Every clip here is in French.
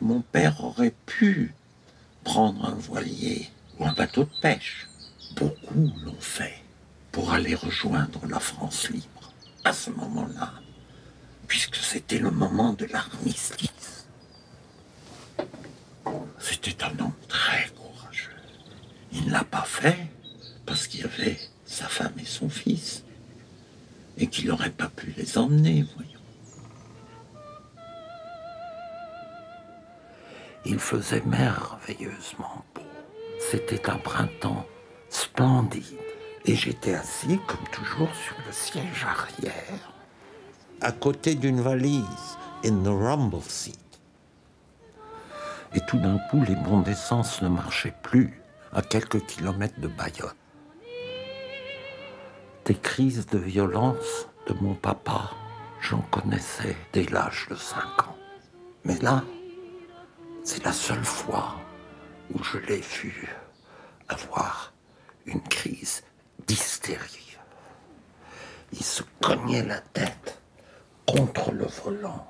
Mon père aurait pu prendre un voilier ou un bateau de pêche. Beaucoup l'ont fait pour aller rejoindre la France libre à ce moment-là, puisque c'était le moment de l'armistice. C'était un homme très courageux. Il ne l'a pas fait parce qu'il y avait sa femme et son fils et qu'il n'aurait pas pu les emmener, voyons. Il faisait merveilleusement beau. C'était un printemps splendide. Et j'étais assis, comme toujours, sur le siège arrière, à côté d'une valise, in the rumble seat. Et tout d'un coup, les bons d'essence ne marchaient plus à quelques kilomètres de Bayonne. Des crises de violence de mon papa, j'en connaissais dès l'âge de 5 ans. Mais là, c'est la seule fois où je l'ai vu avoir une crise d'hystérie. Il se cognait la tête contre le volant.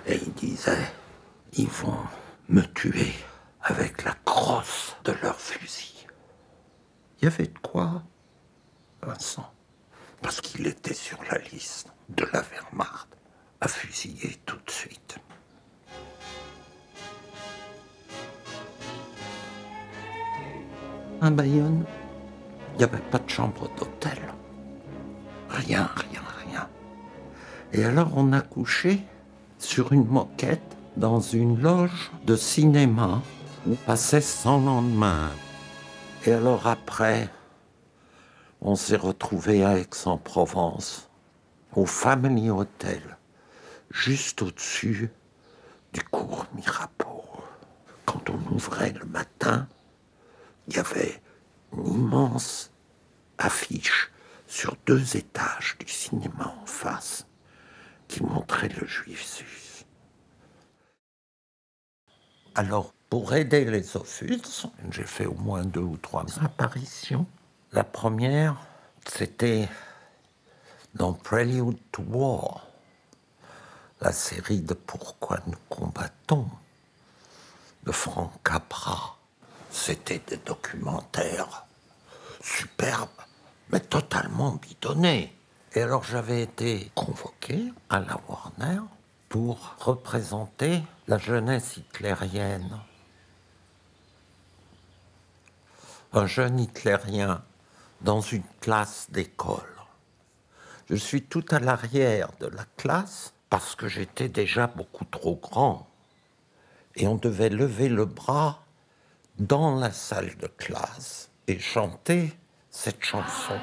Et il disait, ils vont me tuer avec la crosse de leur fusil. Il y avait de quoi, Vincent, parce qu'il était sur la liste de la Wehrmacht à fusiller tout de suite. À Bayonne, il n'y avait pas de chambre d'hôtel. Rien. Et alors on a couché sur une moquette dans une loge de cinéma où passait Sans lendemain. Et alors après, on s'est retrouvés à Aix-en-Provence, au Family Hotel, juste au-dessus du cours Mirabeau. Quand on ouvrait le matin, il y avait une immense affiche sur 2 étages du cinéma en face qui montrait le Juif sus. Alors, pour aider les Ophuls, j'ai fait au moins 2 ou 3 apparitions. La première, c'était dans Prelude to War, la série de Pourquoi nous combattons, de Frank Capra. C'était des documentaires superbes, mais totalement bidonnés. Et alors j'avais été convoqué à la Warner pour représenter la jeunesse hitlérienne. Un jeune hitlérien dans une classe d'école. Je suis tout à l'arrière de la classe parce que j'étais déjà beaucoup trop grand. Et on devait lever le bras dans la salle de classe et chanter cette chanson.